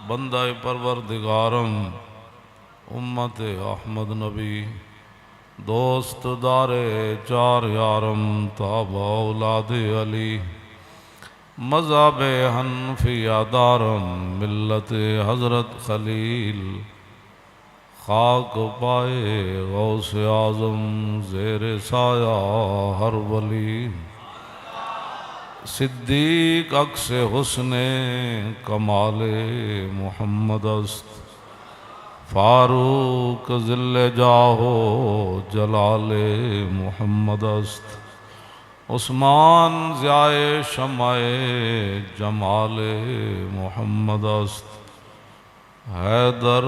بندہ پروردگارم امت احمد نبی دوست دار چار یارم تابع اولاد علی مذہب حنفیہ دارم ملت حضرت خلیل خاک پائے غوث اعظم زیر سایہ ہر ولی صدیق عکس حسن کمال محمد است فاروق ذل جاہو جلال محمد است عثمان ضیاء شمع جمال محمد است حیدر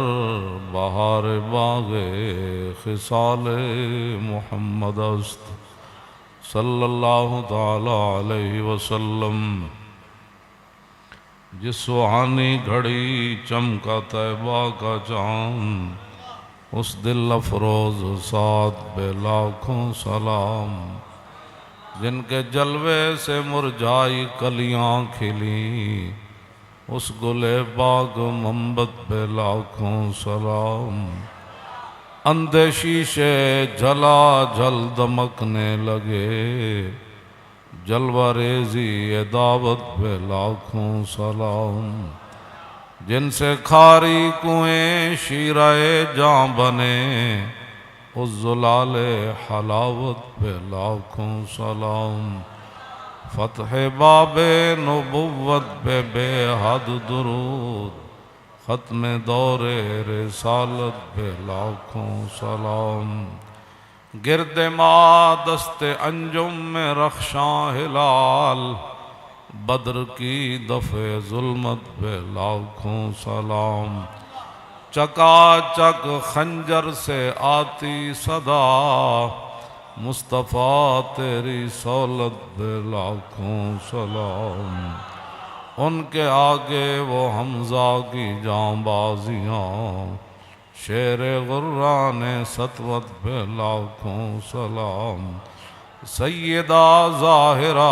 بہار باغ خصال محمد است صلی اللہ تعالی علیہ وسلم جس سہانی گھڑی چمکا طیبہ کا چاند اس دل افروز سعد بے لاکھوں سلام جن کے جلوے سے مرجائی کلیاں کھلی اس گل باغ منبت پہ لاکھوں سلام اندھے شیشے جھلا جھل دمکنے لگے جلوہ ریزی دعوت پہ لاکھوں سلام جن سے کھاری کنویں شیرہ جاں بنے اس زلال حلاوت پہ لاکھوں سلام فتح باب نبوت پہ بے حد درود ختم دور رسالت پہ لاکھوں سلام گرد ما دست انجم میں رخشاں ہلال بدر کی دفع ظلمت پہ لاکھوں سلام چکا چک خنجر سے آتی صدا مصطفیٰ تیری سولت پہ لاکھوں سلام ان کے آگے وہ حمزہ کی جاں بازیاں شیر غران سطوت پہ لاکھوں سلام سیدہ ظاہرہ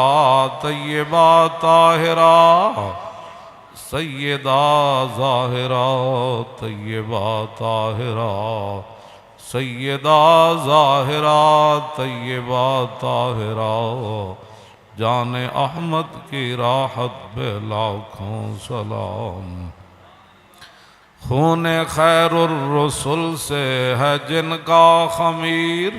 طیبہ طاہرہ سیدہ ظاہرہ طیبہ طاہرہ سیدہ ظاہرہ طیبہ طاہرہ جان احمد کی راحت پہ لاکھوں سلام خون خیر الرسل سے ہے جن کا خمیر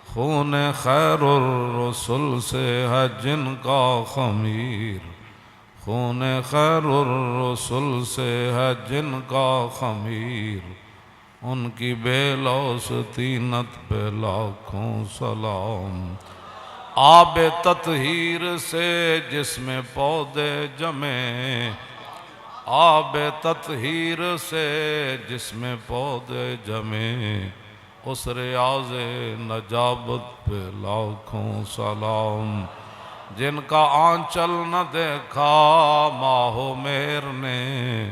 خون خیر الرسل سے ہے جن کا خمیر خون خیر الرسل سے ہے جن کا خمیر ان کی بے لوث طینت پہ لاکھوں سلام آب تطہیر سے جس میں پودے جمے آب تطہیر سے جس میں پودے جمے اس ریاض نجابت پہ لاکھوں سلام جن کا آنچل نہ دیکھا ماہ و مہر نے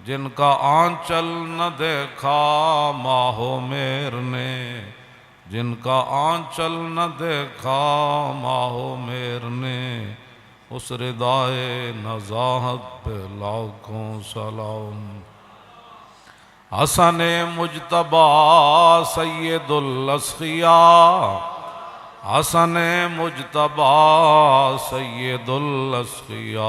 جن کا آنچل نہ دیکھا ماہ و مہر نے جن کا آنچل نہ دیکھا ماہ و مہر نے اس ردائے نزاہت پہ لاکھوں سلام حسن مجتبی سید الاسقیاء حسن مجتبی سید الاسقیاء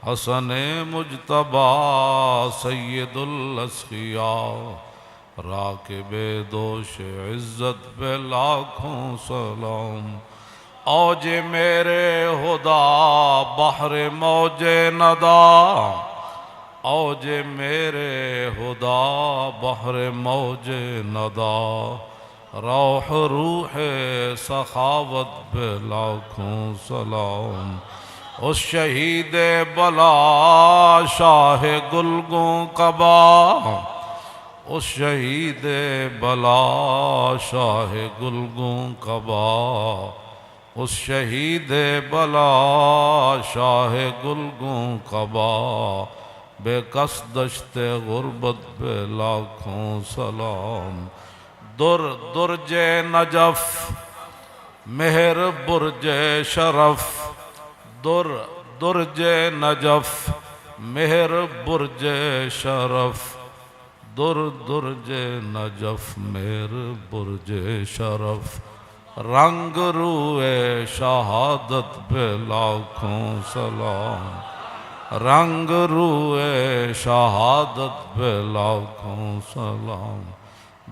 حسن مجتبی سید الاسقیاء راکب دوش عزت پہ لاکھوں سلام اوج میرے خدا بحر موج ندا اوج میرے خدا بحر موج ندا روح روح سخاوت پہ لاکھوں سلام اس شہید بلا شاہ گلگوں قبا اس شہید بلا شاہ گلگوں قبا اس شہید بلا شاہ گلگوں قبا بے کس دشت غربت پہ لاکھوں سلام درج نجف مہر برج شرف درج نجف مہر برج شرف در درج نجف مہر برج شرف رنگ روئے شہادت پہ لاکھوں سلام رنگ روئے شہادت پہ لاکھوں سلام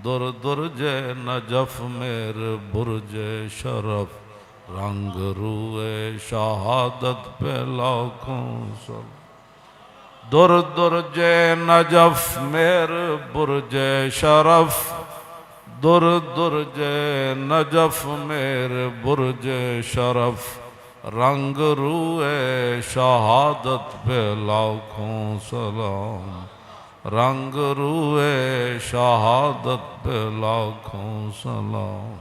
در درج نجف مہر برج شرف رنگ روئے شہادت پہ لاکھوں سلام در درج نجف مہر برج شرف در درج نجف مہر برج شرف رنگ روئے شہادت پہ لاکھوں سلام رنگ روئے شہادت پہ لاکھوں سلام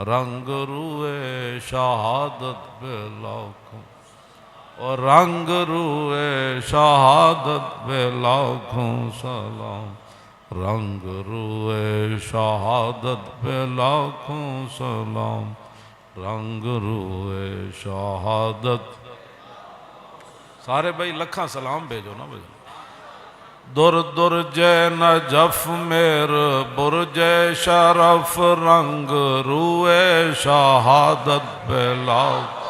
رنگ روئے شہادت پہ لاکھوں اور رنگ روئے شہادت پہ لاکھوں سلام رنگ روئے شہادت پہ لاکھوں سلام رنگ روئے شہادت سارے بھائی لکھاں سلام بھیجو نا بھیجو در درج نجف مہر برج شرف رنگ روئے شہادت پہ لاکھوں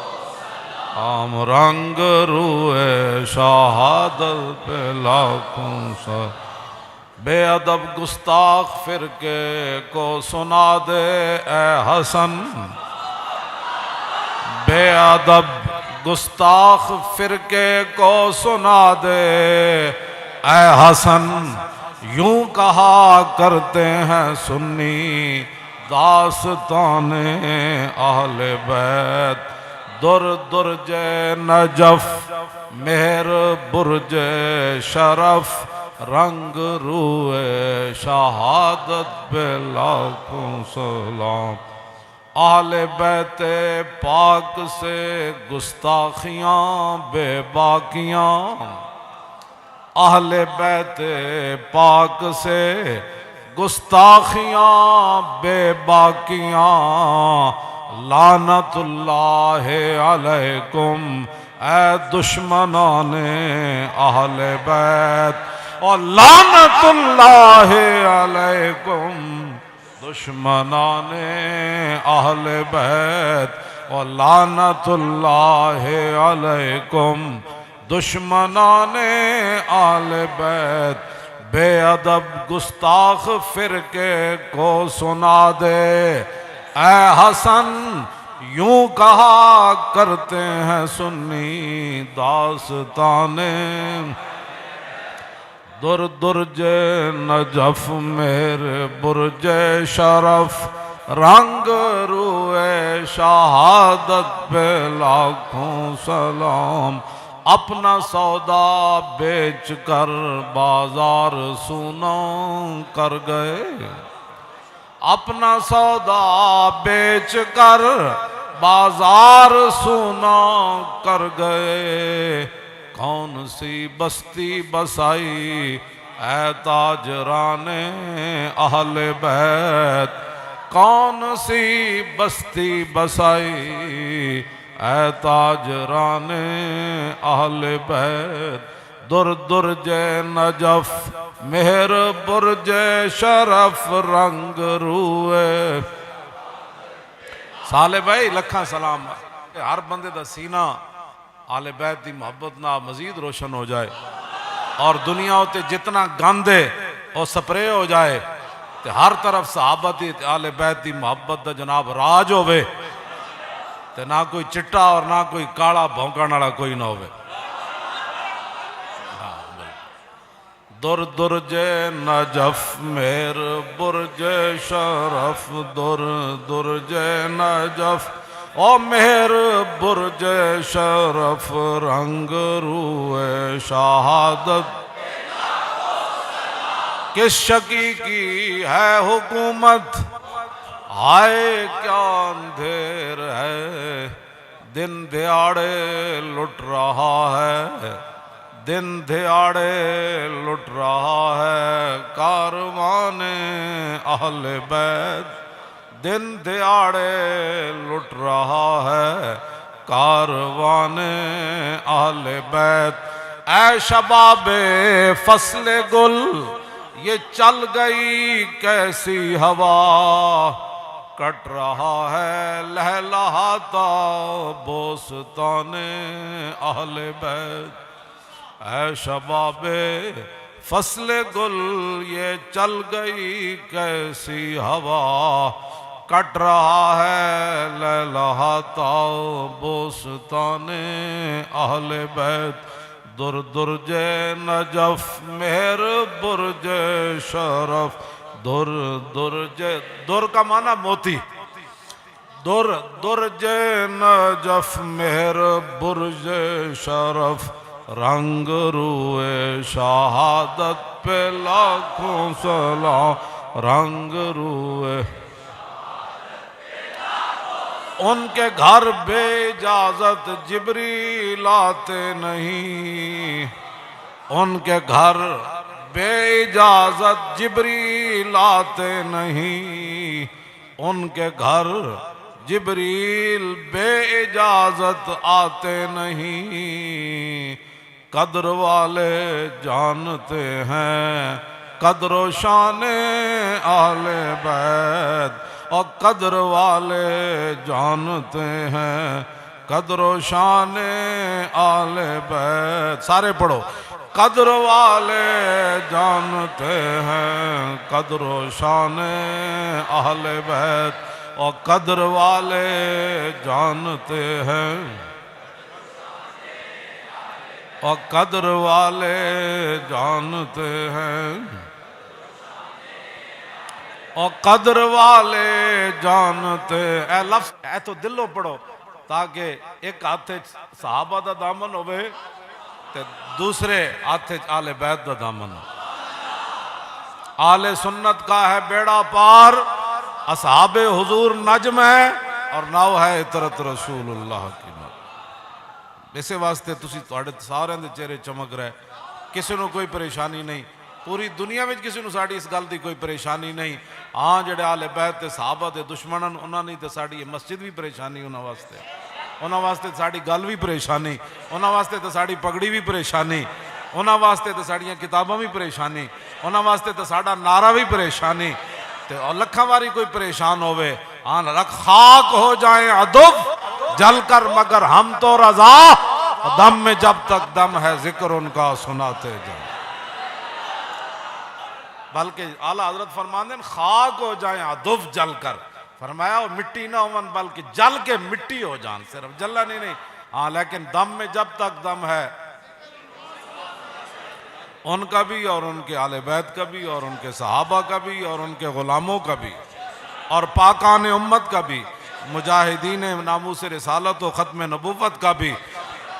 سلام رنگ روئے شہادت پہ لاکھوں سلام بے ادب گستاخ فرقے کو سنا دے اے حسن بے ادب گستاخ فرقے کو سنا دے اے حسن یوں کہا کرتے ہیں سنی داستان اہل بیت در درج نجف مہر برج شرف رنگ روئے شہادت پہ لاکھوں سلام اہل بیت پاک سے گستاخیاں بے باکیاں اہل بیت پاک سے گستاخیاں بے باکیاں لعنت اللہ علیکم اے دشمنان اہل بیت اور لعنت اللہ علیکم دشمنان اہل بیت اور لعنت اللہ علیکم دشمنان اہل بیت بے ادب گستاخ فرقے کو سنا دے اے حسن یوں کہا کرتے ہیں سنی داستانیں در درج نجف مہر برج شرف رنگ روئے شہادت پہ لاکھوں سلام اپنا سودا بیچ کر بازار سونا کر گئے اپنا سودا بیچ کر بازار سونا کر گئے کون سی بستی بسائی اے تاجران اہل بیت کون سی بستی بسائی اے تاجران اہل بیت در درج نجف مہر برج شرف رنگ روئے سالے بھائی لکھاں سلام ہر بندے دا سینہ آل بیت دی محبت نہ مزید روشن ہو جائے اور دنیا ہوتے جتنا گندے اور سپرے ہو جائے تے ہر طرف صحابہ دی آل بیت دی محبت دا جناب راج ہوئے تے نہ کوئی چٹا اور نہ کوئی کالا بھونکا ناڑا کوئی نہ ہوئے در درج نجف مہر برج شرف در درج نجف او مہر برج شرف رنگ روئے شہادت کس شکی کی ہے حکومت ہائے کیا اندھیر ہے دن دیاڑے لٹ رہا ہے دن دیاڑے لٹ رہا ہے کاروان اہل بیت دن دیاڑے لٹ رہا ہے کاروان اہل بیت اے شباب فصل گل یہ چل گئی کیسی ہوا، کٹ رہا ہے لہلہاتا بوستان اہل بیت۔ اے شباب فصل گل یہ چل گئی کیسی ہوا، کٹ رہا ہے لہلہاتا بوستان اہل بیت۔ در درج نجف مہر برج شرف، در درج، در کا معنی موتی، در درج نجف مہر برج شرف، رنگ روئے شہادت پہ لاکھوں سلام، رنگ روئے ان کے گھر بے اجازت جبریل آتے نہیں، ان کے گھر بے اجازت جبریل آتے نہیں، ان کے گھر جبریل بے اجازت آتے نہیں۔ قدر والے جانتے ہیں قدر و شان اہل بیت، اور قدر والے جانتے ہیں قدر و شان اہل بیت۔ سارے پڑھو، قدر والے جانتے ہیں قدر و شان اہل بیت، اور قدر والے جانتے ہیں اور قدر والے جانتے ہیں اور قدر والے جانتے۔ اے لفظ اے تو دلوں پڑھو تاکہ ایک ہاتھے صحابہ دا دامن ہوئے تے دوسرے ہاتھے آل بیت دا دامن ہو۔ آل سنت کا ہے بیڑا پار، اصحاب حضور نجم ہے، اور ناؤ ہے عطرت رسول اللہ کی نو۔ اسے واسطے تسی تواڈے سارے دے چہرے چمک رہے، کسی نو کوئی پریشانی نہیں، پوری دنیا میں کسی نو ساڑی اس گل دی کوئی پریشانی نہیں۔ ہاں جڑے آل بیت تے صحابہ دے دشمنن انہاں نہیں تے ساڑی یہ مسجد بھی پریشانی انہاں واسطے ساڑی گل بھی پریشانی، انہاں واسطے تے ساڑی پگڑی بھی پریشانی، انہاں واسطے تے ساڑیاں کتاباں بھی پریشانی، انہاں واسطے تے ساڑا نعرہ بھی پریشانی، تے اور لکھاں واری کوئی پریشان ہوئے، ہاں رکھ خاک ہو جائیں عدو جل کر مگر ہم تو رضا، دم میں جب تک دم ہے ذکر ان کا سناتے جائیں۔ بلکہ اعلیٰ حضرت فرماندے خاک ہو جائیں عدو جل کر، فرمایا وہ مٹی نہ ہون بلکہ جل کے مٹی ہو جان، صرف جلنا نہیں، ہاں لیکن دم میں جب تک دم ہے ان کا بھی اور ان کے آل بیت کا بھی اور ان کے صحابہ کا بھی اور ان کے غلاموں کا بھی اور پاکان امت کا بھی، مجاہدین ناموس رسالت و ختم نبوت کا بھی،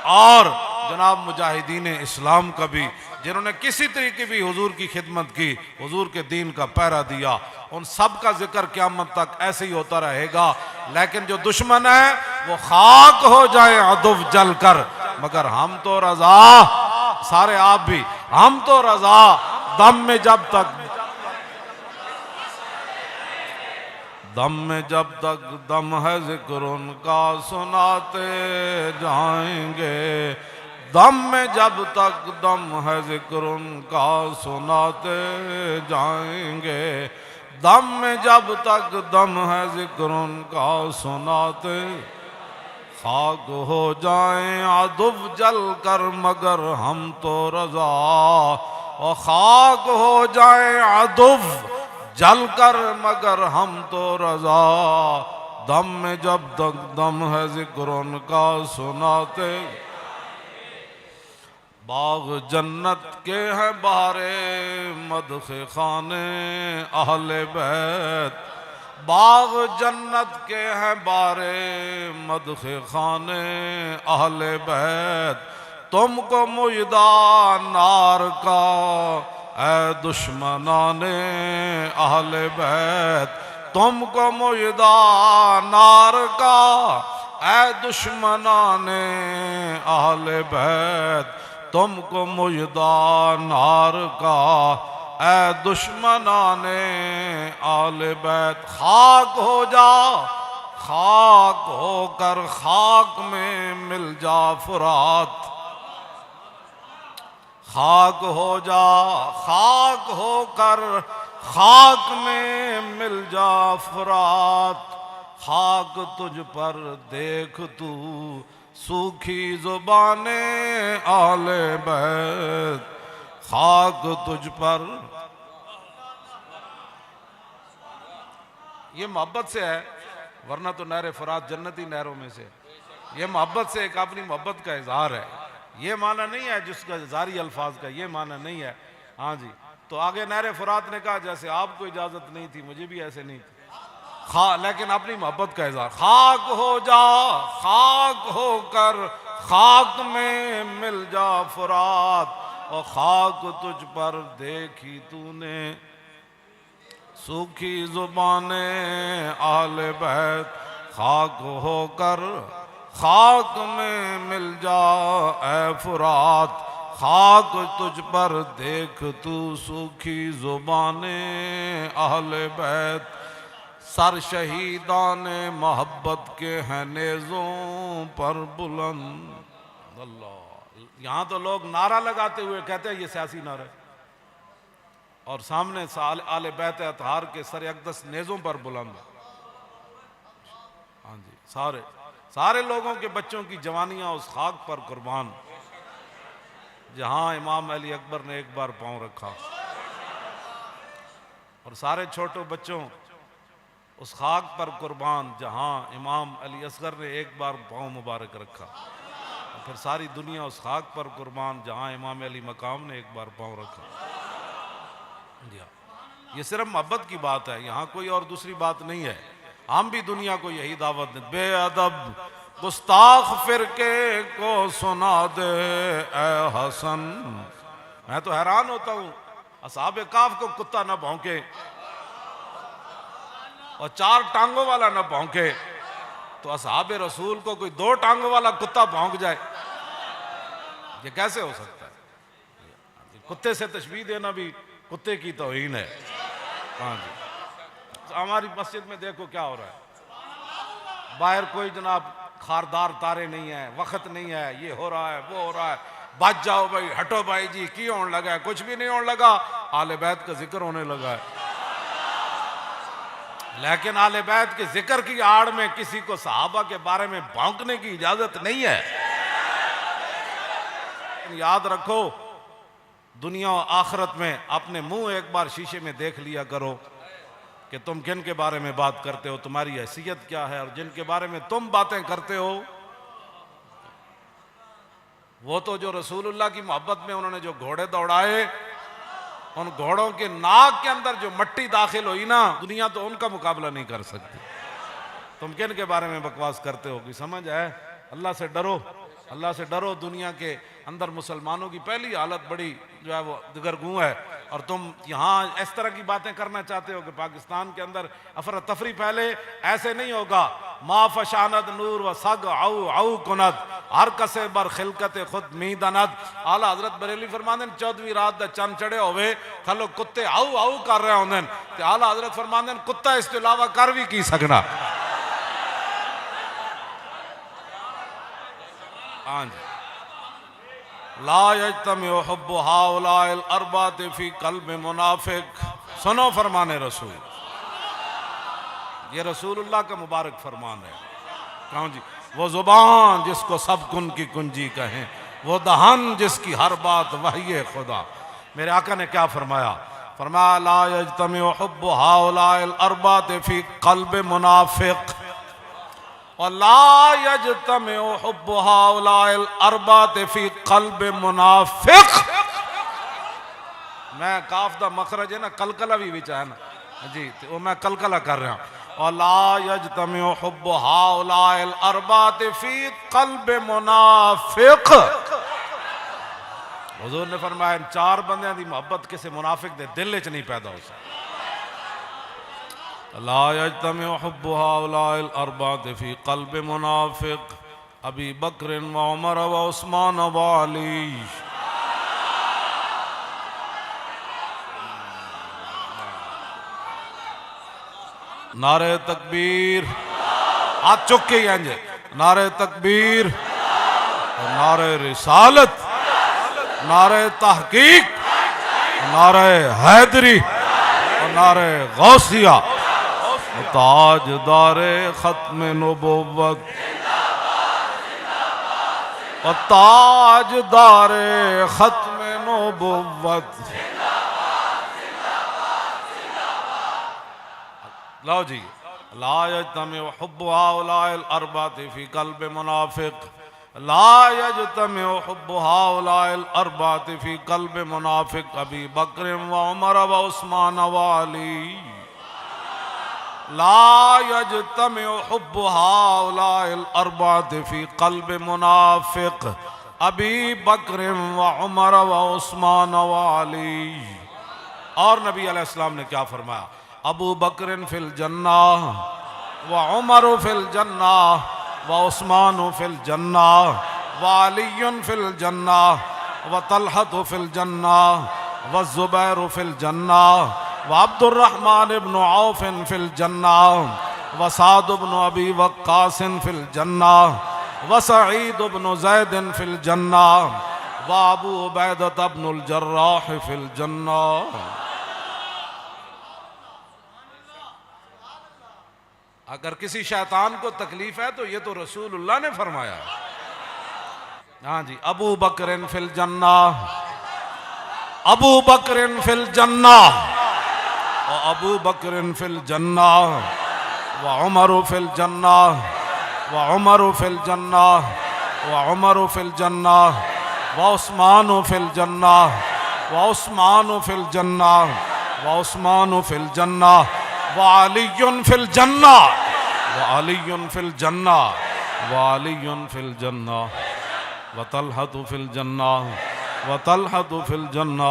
اور جناب مجاہدین اسلام کا بھی، جنہوں نے کسی طریقے بھی حضور کی خدمت کی، حضور کے دین کا پہرا دیا، ان سب کا ذکر قیامت تک ایسے ہی ہوتا رہے گا۔ لیکن جو دشمن ہے وہ خاک ہو جائے عدو جل کر مگر ہم تو رضا، سارے آپ بھی، ہم تو رضا، دم میں جب تک دم ہے ذکر ان کا سناتے جائیں گے، دم میں جب تک دم ہے ذکر ان کا سناتے جائیں گے، دم میں جب تک دم ہے ذکر ان کا سناتے، خاک ہو جائیں عدو جل کر مگر ہم تو رضا، اور خاک ہو جائیں عدو جل کر مگر ہم تو رضا، دم میں جب تک دم ہے ذکر ان کا سناتے۔ باغ جنت کے ہیں بہار مدح خانے اہل بیت، باغ جنت کے ہیں بہار مدح خانے اہل بیت، تم کو مجدہ نار کا اے دشمنان اہل بیت، تم کو مجدہ نار کا اے دشمنان اہل بیت، تم کو مجدہ نار کا اے دشمنان اہل بیت، خاک ہو جا، خاک ہو کر خاک میں مل جا فرات، خاک ہو جا، خاک ہو کر خاک میں مل جا فرات، خاک تجھ پر دیکھ تو سوکھی زبان آل بیت، خاک تجھ پر۔ یہ محبت سے ہے، ورنہ تو نہر فرات جنتی نہروں میں سے، یہ محبت سے ایک اپنی محبت کا اظہار ہے۔ یہ معنی نہیں ہے جس کا ظاہری الفاظ کا، یہ معنی نہیں ہے۔ ہاں جی، تو آگے نہر فرات نے کہا جیسے آپ کو اجازت نہیں تھی مجھے بھی ایسے نہیں تھی، لیکن اپنی محبت کا اظہار۔ خاک ہو جا، خاک ہو کر خاک میں مل جا فرات، اور خاک تجھ پر دیکھی تو نے سوکھی زبان آل بیت، خاک ہو کر خاک میں مل جا اے فرات، خاک تجھ پر دیکھ تو سوکھی زبان اہل بیت، سر شہیدان محبت کے ہیں نیزوں پر بلند۔ اللہ، یہاں تو لوگ نعرہ لگاتے ہوئے کہتے ہیں یہ سیاسی نعرہ ہے، اور سامنے آل بیت اطہار کے سر اقدس نیزوں پر بلند۔ ہاں جی، سارے لوگوں کے بچوں کی جوانیاں اس خاک پر قربان جہاں امام علی اکبر نے ایک بار پاؤں رکھا، اور سارے چھوٹے بچوں اس خاک پر قربان جہاں امام علی اصغر نے ایک بار پاؤں مبارک رکھا، اور پھر ساری دنیا اس خاک پر قربان جہاں امام علی مقام نے ایک بار پاؤں رکھا۔ یہ صرف محبت کی بات ہے، یہاں کوئی اور دوسری بات نہیں ہے۔ ہم بھی دنیا کو یہی دعوت دیں، بے ادب گستاخ فرقے کو سنا دے اے حسن۔ میں تو حیران ہوتا ہوں، اصحاب کہف کو کتا نہ بھونکے اور 4 ٹانگوں والا نہ بھونکے، تو اصحاب رسول کو کوئی 2 ٹانگوں والا کتا بھونک جائے، یہ کیسے ہو سکتا ہے؟ کتے سے تشبیہ دینا بھی کتے کی توہین ہے۔ ہاں جی، ہماری مسجد میں دیکھو کیا ہو رہا ہے، باہر کوئی جناب خاردار تارے نہیں ہیں، وقت نہیں ہے، یہ ہو رہا ہے وہ ہو رہا ہے، بچ جاؤ بھائی، ہٹو بھائی جی، کی ہونے لگا ہے؟ کچھ بھی نہیں ہونے لگا، آل بیت کا ذکر ہونے لگا ہے۔ لیکن آل بیت کے ذکر کی آڑ میں کسی کو صحابہ کے بارے میں بھونکنے کی اجازت نہیں ہے۔ یاد رکھو، دنیا و آخرت میں اپنے منہ ایک بار شیشے میں دیکھ لیا کرو کہ تم کن کے بارے میں بات کرتے ہو، تمہاری حیثیت کیا ہے، اور جن کے بارے میں تم باتیں کرتے ہو وہ تو جو رسول اللہ کی محبت میں انہوں نے جو گھوڑے دوڑائے، ان گھوڑوں کے ناک کے اندر جو مٹی داخل ہوئی نا، دنیا تو ان کا مقابلہ نہیں کر سکتی۔ تم کن کے بارے میں بکواس کرتے ہو؟ کوئی سمجھ ہے؟ اللہ سے ڈرو، اللہ سے ڈرو۔ دنیا کے اندر مسلمانوں کی پہلی حالت بڑی جو ہے وہ دگرگوں ہے، اور تم یہاں اس طرح کی باتیں کرنا چاہتے ہو کہ پاکستان کے اندر افراتفری پھیلے۔ ایسے نہیں ہوگا۔ ما فشاند نور و سگ او او کند، ہر کسے بر خلقت خود می دند۔ اعلیٰ حضرت بریلی فرماندن 14ویں رات دا چند چڑھے ہوئے تھلو کتے او او کر رہے ہوندن، تے اعلیٰ حضرت فرماندن کتا اس کے علاوہ کر بھی کی سکنا۔ ہاں جی، لا یجتمع حب ہؤلاء الاربعۃ فی قلب منافق۔ سنو فرمان رسول، یہ رسول اللہ کا مبارک فرمان ہے۔ کہوں جی، وہ زبان جس کو سب کن کی کنجی کہیں، وہ دہن جس کی ہر بات وحی خدا۔ میرے آقا نے کیا فرمایا؟ فرمایا لا یجتمع حب ہؤلاء الاربعۃ فی قلب منافق، اور لا یجتمع حب ہؤلاء الاربعۃ فی قلب منافق۔ میں کاف دا مخرج ہے نا، کلکلہ بھی بچا ہے نا جی، وہ میں کلکلہ کر رہا ہوں۔ اور لا یجتمع حب ہؤلاء الاربعۃ فی قلب منافق۔ حضور نے فرمایا ان 4 بندیاں دی محبت کسے منافق دے دل وچ نہیں پیدا ہو سکتی۔ لا یجتمع حب ہؤلاء الاربعۃ فی قلب منافق، ابی بکر و عمر و عثمان و علی۔ نعرہ تکبیر، ہاتھ چک کے نعرہ تکبیر اور نعرہ رسالت، نعرہ تحقیق، نعرہ حیدری اور نعرہ غوثیہ، تاجدار ختم نبوت اور تاجدار ختم نبوت. لو جی. لا یجتمع حب ہؤلاء الاربعۃ فی قلب منافق، لا یجتمع حب ہؤلاء الاربعۃ فی قلب منافق ابی بکر و عمر و عثمان و علی. لا یجتمع حب ہؤلاء الاربعۃ فی قلب منافق ابی بکر و عمر و عثمان و علی. اور نبی علیہ السلام نے کیا فرمایا؟ ابو بکر فی الجنہ و عمر فی الجنہ و عثمان فی الجنہ و علی فی الجنہ و طلحہ فی الجنہ و الزبیر فی الجنہ و عبد الرحمن بن عوف فی الجنہ و سعد بن ابی وقاص فی الجنہ و سعید بن زید فی الجنہ و ابو عبیدہ بن الجراح فی الجنہ. اگر کسی شیطان کو تکلیف ہے تو یہ تو رسول اللہ نے فرمایا. ہاں جی. ابو بکر فی الجنہ، ابو بکر فی الجنہ و ابو بکر فی الجنہ و عمر فی الجنہ و عمر فی الجنہ و عمر فی الجنہ و عثمان فی الجنہ و عثمان فی الجنہ و عثمان فی الجنہ وعلی فی الجنہ وعلی فی الجنہ وعلی فی الجنہ وطلحہ فی الجنہ وطلحہ فی الجنہ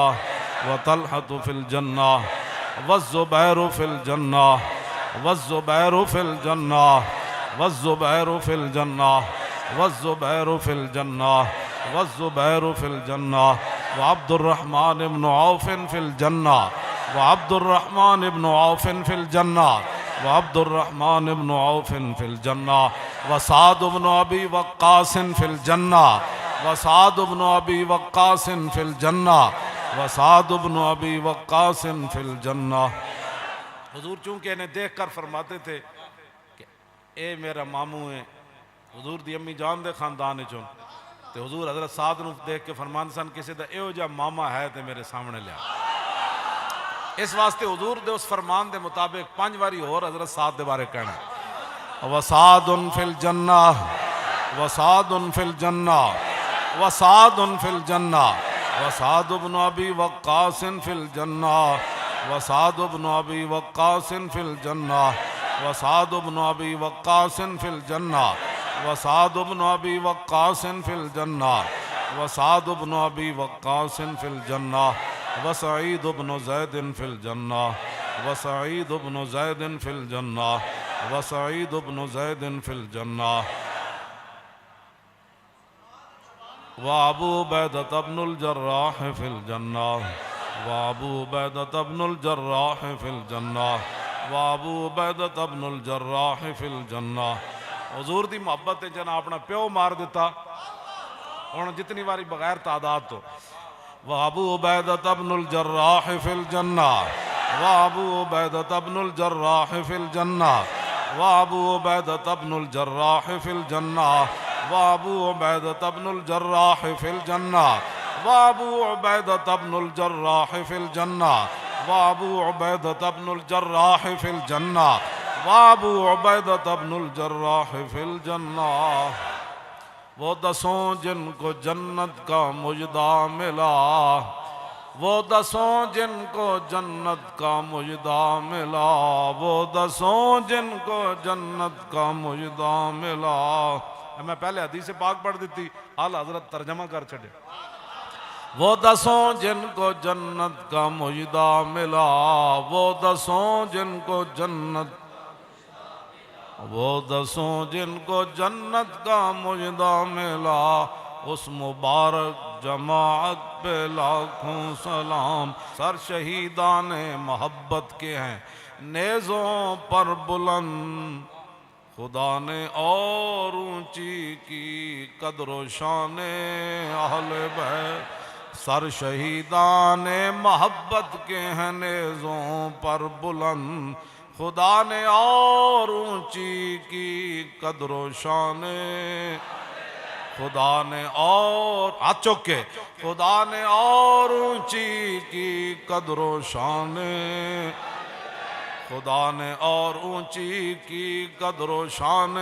وطلحہ فی الجنہ والزبیر فی الجنہ والزبیر فی الجنہ والزبیر فی الجنہ والزبیر فی الجنہ والزبیر فی الجنہ وعبد الرحمن بن عوف فی الجنہ وعبد الرحمن بن عوف فی الجنہ وعبد الرحمن بن عوف فی الجنہ وسعد بن ابی وقاص فی الجنہ وسعد بن ابی وقاص فی الجنہ وسعد بن ابی وقاص فی الجنہ. حضور چونکہ انہیں دیکھ کر فرماتے تھے کہ اے میرا ماموں ہے، حضور دی امی جان دے خاندان چون، تو حضور حضرت سعد نو دیکھ کے فرماندے سن کسی دا ایو جا ماما ہے تے میرے سامنے لیا. اس واسطے حضور دے اس فرمان دے مطابق 5 واری اور حضرت سعد دے بارے کہنا ہے. وسعد فی الجنہ وسعد فی الجنہ وسعد فی الجنہ وسعد بن ابی وقاص فی الجنہ وسعد بن ابی وقاص فی الجنہ وسعد بن ابی وقاص فی الجنہ وسعد بن ابی وقاص فی الجنہ وسعد بن ابی وقاص فی الجنہ وسعید بن زید فی الجنہ وسعید بن زید فی الجنہ وسعید بن زید فی الجنہ وابو عبیدہ بن الجراح فی الجنہ وابو عبیدہ بن الجراح فی الجنہ وابو عبیدہ بن الجراح فی الجنہ. حضور دی محبت جنا اپنا پیو مار دیتا اور جتنی باری بغیر تعداد تو. وابو عبیدہ بن الجراح فی الجنہ وابو عبیدہ بن الجراح فی الجنہ وابو عبیدہ بن الجراح فی الجنہ وابو عبیدہ بن الجراح فی الجنہ وابو عبیدہ بن الجراح فی الجنہ وابو عبیدہ بن الجراح فی الجنہ وابو عبیدہ بن الجراح فی الجنہ. وہ 10 جن کو جنت کا مجدہ ملا، وہ 10 جن کو جنت کا مجدہ ملا، وہ 10 جن کو جنت کا مجدہ ملا. میں پہلے حدیث پاک پڑھ دیتی، اعلیٰ حضرت ترجمہ کر چھڑے. وہ 10 جن کو جنت کا مجدہ ملا، وہ 10 جن کو جنت، وہ 10 جن کو جنت کا مجدہ ملا، اس مبارک جماعت پہ لاکھوں سلام. سر شہیدان محبت کے ہیں نیزوں پر بلند، خدا نے اور اونچی کی قدر و شان اہل بیت. سر شہیدان محبت کے ہیں نیزوں پر بلند خدا نے اور اونچی کی قدر و شان خدا نے اور ہاتھ چوک کے خدا نے اور اونچی کی قدر و شان خدا نے اور اونچی کی قدر و شان